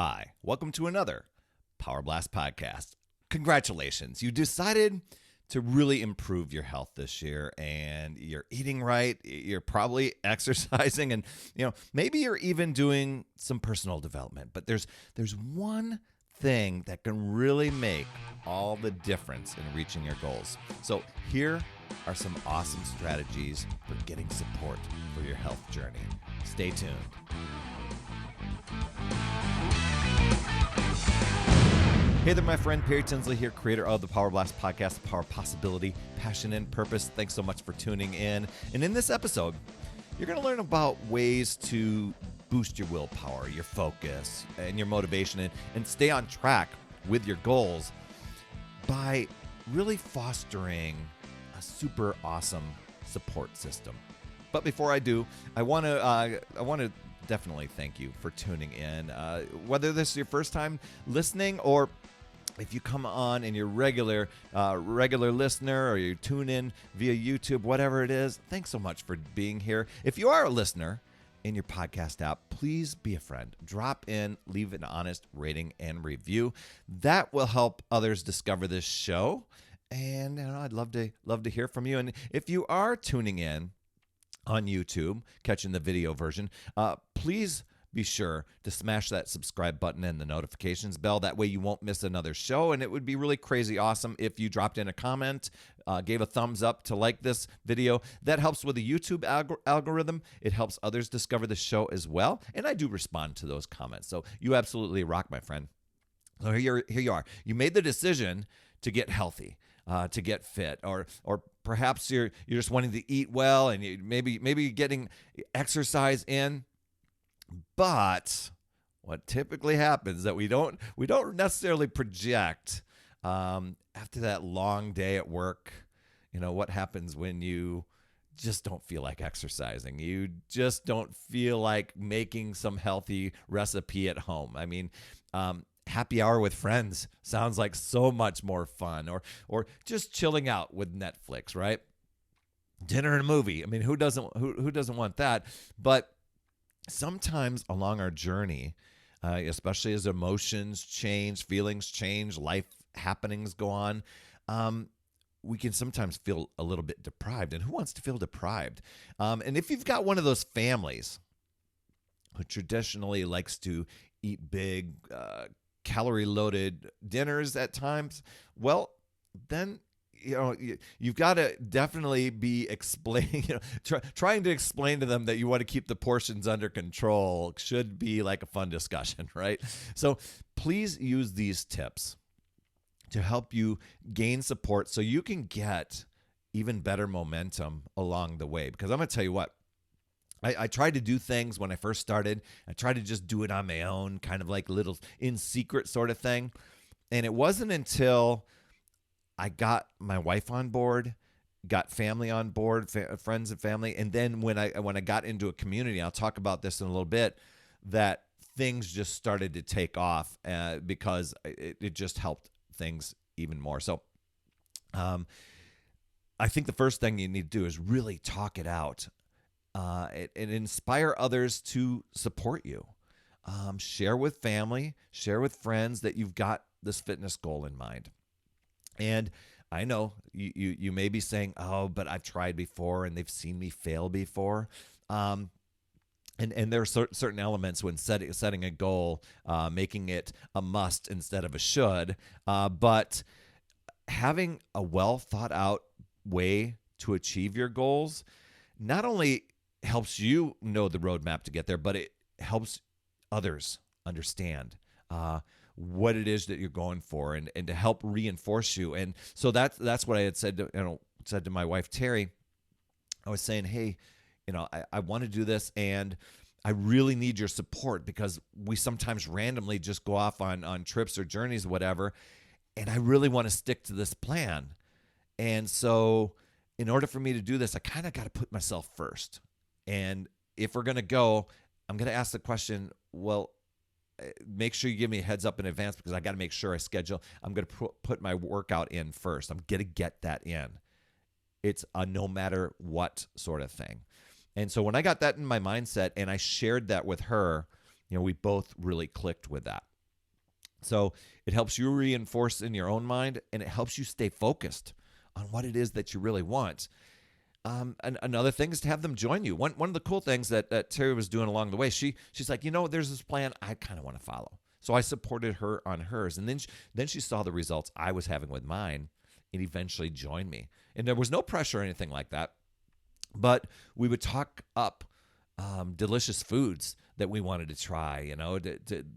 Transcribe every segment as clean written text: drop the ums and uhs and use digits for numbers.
Hi, welcome to another Power Blast podcast. Congratulations, you decided to really improve your health this year, and you're eating right, you're probably exercising, and maybe you're even doing some personal development. But there's one thing that can really make all the difference in reaching your goals. So here are some awesome strategies for getting support for your health journey. Stay tuned. Hey there, my friend. Perry Tinsley here, creator of the Power Blast podcast, Power Possibility, Passion, and Purpose. Thanks so much for tuning in. And in this episode, you're going to learn about ways to boost your willpower, your focus, and your motivation, and stay on track with your goals by really fostering a super awesome support system. But before I do, I want to definitely thank you for tuning in. Whether this is your first time listening, or if you come on and you're regular listener, or you tune in via YouTube, whatever it is, thanks so much for being here. If you are a listener in your podcast app, please be a friend. Drop in, leave an honest rating and review. That will help others discover this show. And I'd love to hear from you. And if you are tuning in on YouTube, catching the video version, please be sure to smash that subscribe button and the notifications bell. That way you won't miss another show. And it would be really crazy awesome if you dropped in a comment, gave a thumbs up to like this video. That helps with the YouTube algorithm. It helps others discover the show as well. And I do respond to those comments. So you absolutely rock, my friend. So here you are. You made the decision to get healthy, to get fit, or perhaps you're just wanting to eat well, and you maybe getting exercise in. But what typically happens is that we don't necessarily project after that long day at work. What happens when you just don't feel like exercising? You just don't feel like making some healthy recipe at home. I mean, happy hour with friends sounds like so much more fun, or just chilling out with Netflix, right? Dinner and a movie. I mean, who doesn't want that? But sometimes along our journey, especially as emotions change, feelings change, life happenings go on, we can sometimes feel a little bit deprived. And who wants to feel deprived? And if you've got one of those families who traditionally likes to eat big, calorie-loaded dinners at times, well, then you've got to definitely be explaining, trying to explain to them that you want to keep the portions under control should be like a fun discussion, right? So please use these tips to help you gain support so you can get even better momentum along the way. Because I'm going to tell you what, I tried to do things when I first started. I tried to just do it on my own, kind of like little in secret sort of thing. And it wasn't until I got my wife on board, got family on board, friends and family, and then when I got into a community, I'll talk about this in a little bit, that things just started to take off because it just helped things even more. So I think the first thing you need to do is really talk it out and inspire others to support you. Share with family, share with friends that you've got this fitness goal in mind. And I know you may be saying, oh, but I've tried before and they've seen me fail before. And there are certain elements when setting a goal, making it a must instead of a should. But having a well thought out way to achieve your goals not only helps you know the roadmap to get there, but it helps others understand what it is that you're going for, and to help reinforce you. And so that's what I had said to my wife Terry. I was saying, hey, I want to do this, and I really need your support, because we sometimes randomly just go off on trips or journeys, whatever, and I really want to stick to this plan. And so in order for me to do this, I kind of got to put myself first. And if we're going to go, I'm going to ask the question, well, make sure you give me a heads up in advance, because I got to make sure I schedule. I'm going to put my workout in first. I'm going to get that in. It's a no matter what sort of thing. And so when I got that in my mindset and I shared that with her, we both really clicked with that. So it helps you reinforce in your own mind, and it helps you stay focused on what it is that you really want. And another thing is to have them join you. One of the cool things that Terry was doing along the way, she's like, there's this plan I kind of want to follow. So I supported her on hers, and then she saw the results I was having with mine, and eventually joined me. And there was no pressure or anything like that, but we would talk up delicious foods that we wanted to try,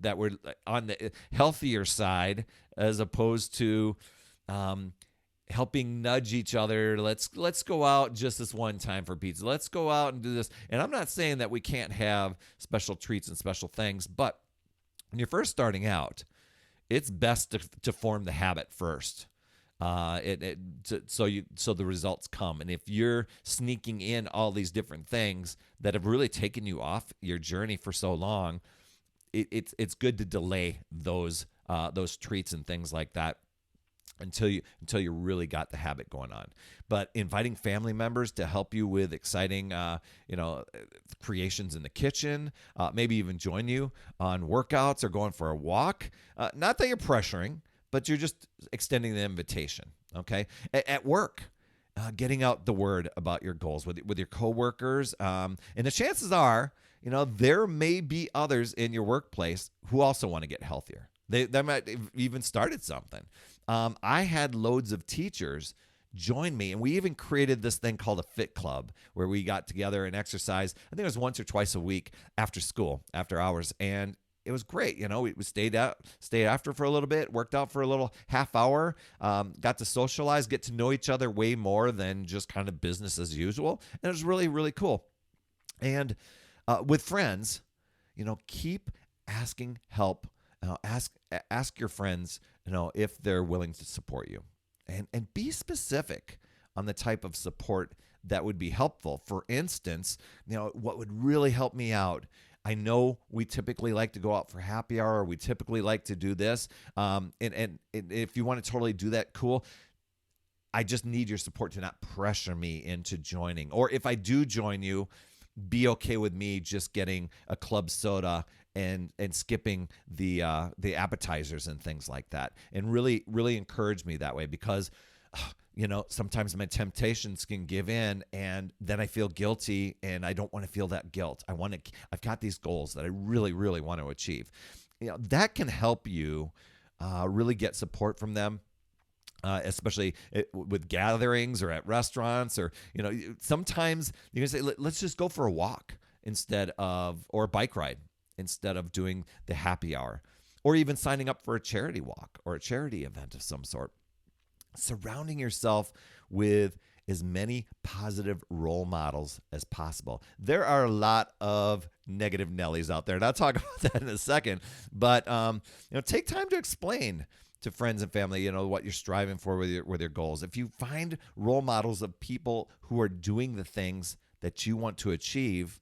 that were on the healthier side, as opposed to helping nudge each other. Let's go out just this one time for pizza. Let's go out and do this. And I'm not saying that we can't have special treats and special things, but when you're first starting out, it's best to form the habit first. So the results come. And if you're sneaking in all these different things that have really taken you off your journey for so long, it's good to delay those treats and things like that until you really got the habit going on. But inviting family members to help you with exciting creations in the kitchen, maybe even join you on workouts or going for a walk. Not that you're pressuring, but you're just extending the invitation, okay? At work, getting out the word about your goals with your coworkers. And the chances are, there may be others in your workplace who also want to get healthier. They might have even started something. I had loads of teachers join me, and we even created this thing called a Fit Club, where we got together and exercised. I think it was once or twice a week after school, after hours, and it was great. We stayed after for a little bit, worked out for a little half hour, got to socialize, get to know each other way more than just kind of business as usual. And it was really, really cool. And with friends, keep asking help. Ask your friends, if they're willing to support you, and be specific on the type of support that would be helpful. For instance, what would really help me out, I know we typically like to go out for happy hour. Or we typically like to do this. And if you want to totally do that, cool. I just need your support to not pressure me into joining. Or if I do join you, be okay with me just getting a club soda and skipping the appetizers and things like that. And really, really encourage me that way, because sometimes my temptations can give in, and then I feel guilty, and I don't want to feel that guilt. I've got these goals that I really, really want to achieve. That can help you really get support from them, especially with gatherings or at restaurants, or, sometimes you can say, let's just go for a walk or a bike ride instead of doing the happy hour, or even signing up for a charity walk or a charity event of some sort. Surrounding yourself with as many positive role models as possible. There are a lot of negative Nellies out there, and I'll talk about that in a second. But take time to explain to friends and family, what you're striving for with your goals. If you find role models of people who are doing the things that you want to achieve,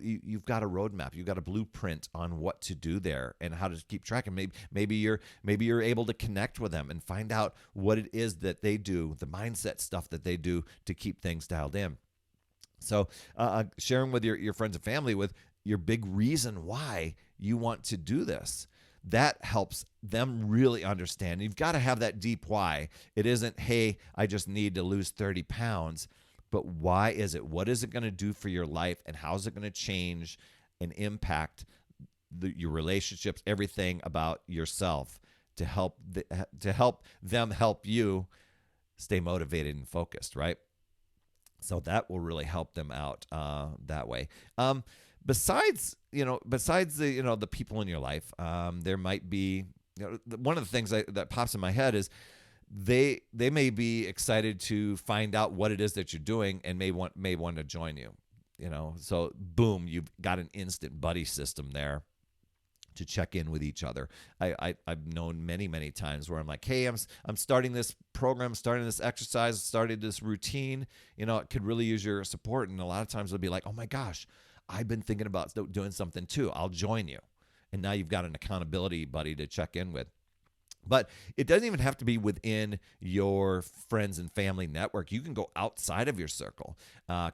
you've got a roadmap, you've got a blueprint on what to do there and how to keep track. And maybe you're able to connect with them and find out what it is that they do, the mindset stuff that they do to keep things dialed in. So sharing with your friends and family with your big reason why you want to do this, that helps them really understand. You've got to have that deep why. It isn't, hey, I just need to lose 30 pounds. But why is it? What is it going to do for your life? And how is it going to change and impact your relationships, everything about yourself, to help them help you stay motivated and focused, right? So that will really help them out that way. Besides the people in your life, there might be, one of the things that pops in my head is, they may be excited to find out what it is that you're doing and may want to join you. So boom, you've got an instant buddy system there to check in with each other. I've known many times where I'm like, hey, I'm starting this program, starting this exercise, starting this routine. It could really use your support. And a lot of times they'll be like, oh my gosh, I've been thinking about doing something too. I'll join you. And now you've got an accountability buddy to check in with. But it doesn't even have to be within your friends and family network. You can go outside of your circle,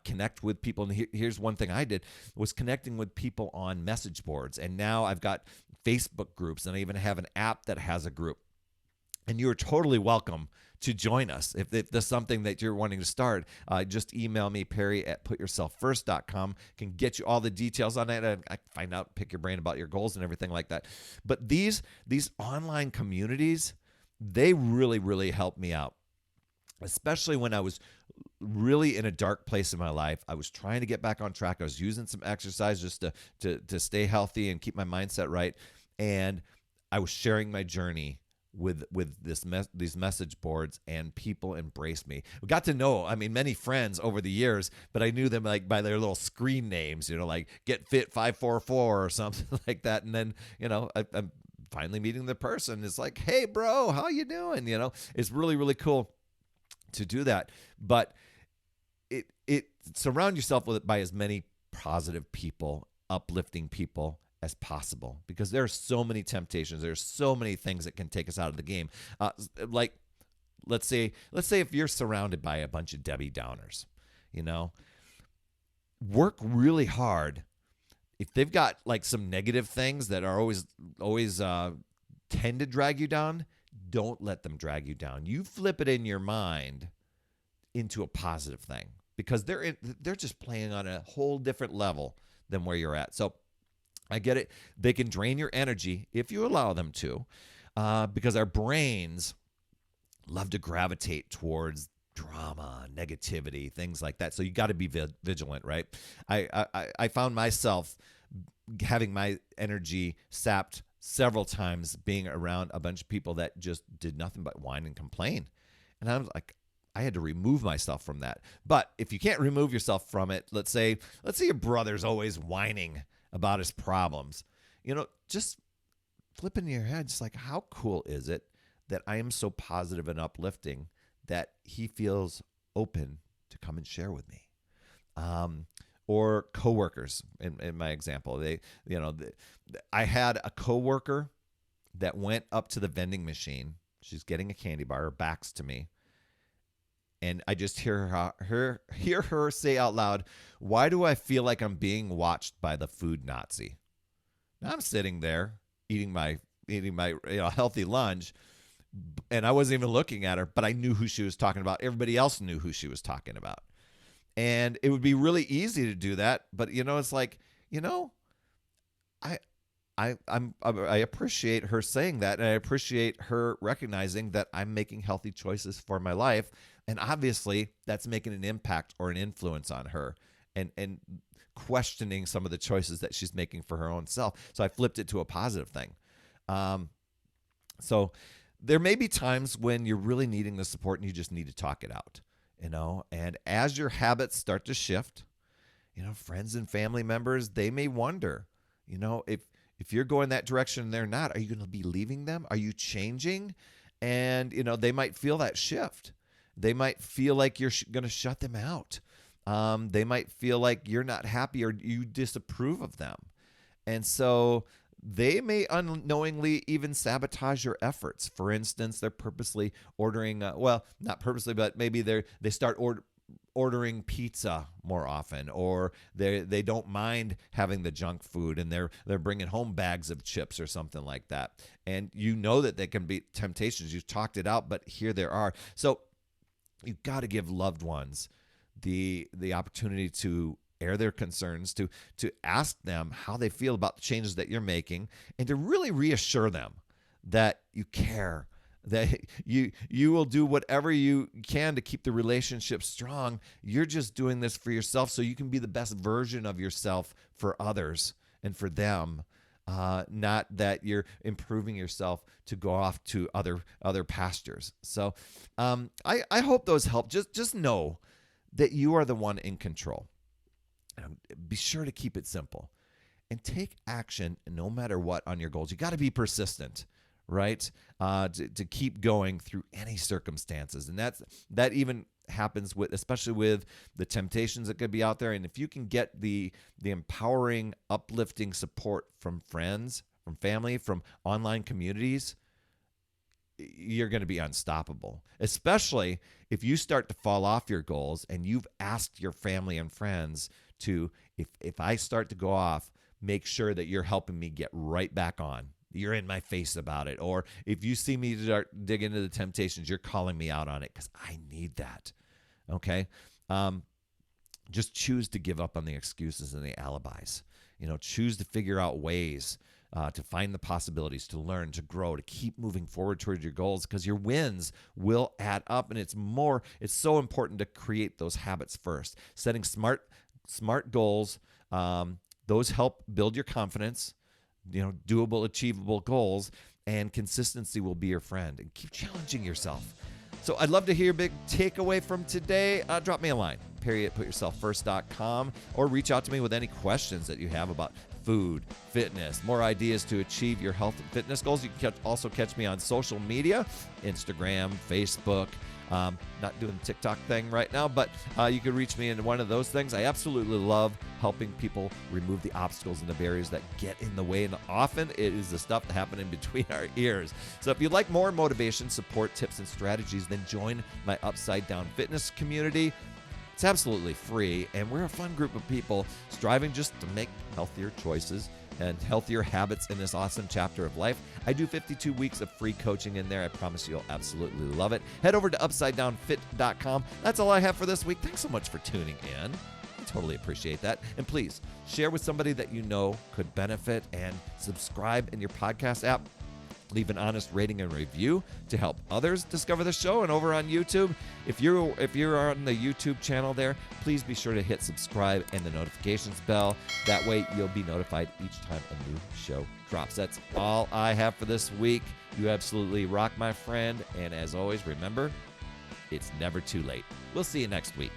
connect with people. And here's one thing I did was connecting with people on message boards. And now I've got Facebook groups, and I even have an app that has a group. And you're totally welcome to join us. If there's something that you're wanting to start, just email me, Perry@putyourselffirst.com. Can get you all the details on it. And I find out, pick your brain about your goals and everything like that. But these online communities, they really, really help me out, especially when I was really in a dark place in my life. I was trying to get back on track. I was using some exercise just to stay healthy and keep my mindset right. And I was sharing my journey with these message boards, and people embraced me. We got to know, many friends over the years, but I knew them like by their little screen names, like Get Fit 544 or something like that. And then, I'm finally meeting the person. It's like, hey, bro, how you doing? It's really, really cool to do that. But it surround yourself by as many positive people, uplifting people as possible, because there are so many temptations. There's so many things that can take us out of the game. Like, let's say if you're surrounded by a bunch of Debbie Downers, work really hard. If they've got like some negative things that are always tend to drag you down, don't let them drag you down. You flip it in your mind into a positive thing, because they're just playing on a whole different level than where you're at. So I get it. They can drain your energy if you allow them to, because our brains love to gravitate towards drama, negativity, things like that. So you got to be vigilant, right? I found myself having my energy sapped several times being around a bunch of people that just did nothing but whine and complain. And I was like, I had to remove myself from that. But if you can't remove yourself from it, let's say your brother's always whining about his problems, just flip in your head, just like, how cool is it that I am so positive and uplifting that he feels open to come and share with me? Or coworkers, in my example, I had a coworker that went up to the vending machine. She's getting a candy bar, her back's to me. And I just hear her say out loud, "Why do I feel like I'm being watched by the food Nazi?" Now I'm sitting there eating my healthy lunch, and I wasn't even looking at her, but I knew who she was talking about. Everybody else knew who she was talking about. And it would be really easy to do that, but it's like, I appreciate her saying that, and I appreciate her recognizing that I'm making healthy choices for my life. And obviously, that's making an impact or an influence on her, and questioning some of the choices that she's making for her own self. So I flipped it to a positive thing. So there may be times when you're really needing the support and you just need to talk it out, And as your habits start to shift, friends and family members, they may wonder, if you're going that direction and they're not, are you going to be leaving them? Are you changing? And, they might feel that shift. They might feel like you're going to shut them out. They might feel like you're not happy or you disapprove of them. And so they may unknowingly even sabotage your efforts. For instance, they're purposely ordering, not purposely, but maybe they start ordering pizza more often, or they don't mind having the junk food, and they're bringing home bags of chips or something like that. And that they can be temptations. You've talked it out, but here there are. So you've got to give loved ones the opportunity to air their concerns, to ask them how they feel about the changes that you're making, and to really reassure them that you care, that you will do whatever you can to keep the relationship strong. You're just doing this for yourself so you can be the best version of yourself for others and for them. Not that you're improving yourself to go off to other pastures. So I hope those help. Just know that you are the one in control. Be sure to keep it simple and take action no matter what on your goals. You got to be persistent, right? To keep going through any circumstances. And that even happens especially with the temptations that could be out there. And if you can get the empowering, uplifting support from friends, from family, from online communities, you're going to be unstoppable, especially if you start to fall off your goals and you've asked your family and friends to, if I start to go off, make sure that you're helping me get right back on. You're in my face about it. Or if you see me start dig into the temptations, you're calling me out on it because I need that. Okay? Just choose to give up on the excuses and the alibis. Choose to figure out ways to find the possibilities, to learn, to grow, to keep moving forward towards your goals, because your wins will add up. And it's so important to create those habits first. Setting smart goals, those help build your confidence, doable, achievable goals, and consistency will be your friend. And keep challenging yourself. So I'd love to hear your big takeaway from today. Drop me a line, Perry@PutYourselfFirst.com, or reach out to me with any questions that you have about food, fitness, more ideas to achieve your health and fitness goals. You can also catch me on social media, Instagram, Facebook. Not doing the TikTok thing right now, but you can reach me in one of those things. I absolutely love helping people remove the obstacles and the barriers that get in the way, and often it is the stuff that happens in between our ears. So if you'd like more motivation, support, tips, and strategies, then join my Upside Down Fitness community. It's absolutely free, and we're a fun group of people striving just to make healthier choices and healthier habits in this awesome chapter of life. I do 52 weeks of free coaching in there. I promise you'll absolutely love it. Head over to UpsideDownFit.com. That's all I have for this week. Thanks so much for tuning in. I totally appreciate that. And please share with somebody that you know could benefit, and subscribe in your podcast app. Leave an honest rating and review to help others discover the show. And over on YouTube, if you're on the YouTube channel there, please be sure to hit subscribe and the notifications bell. That way you'll be notified each time a new show drops. That's all I have for this week. You absolutely rock, my friend. And as always, remember, it's never too late. We'll see you next week.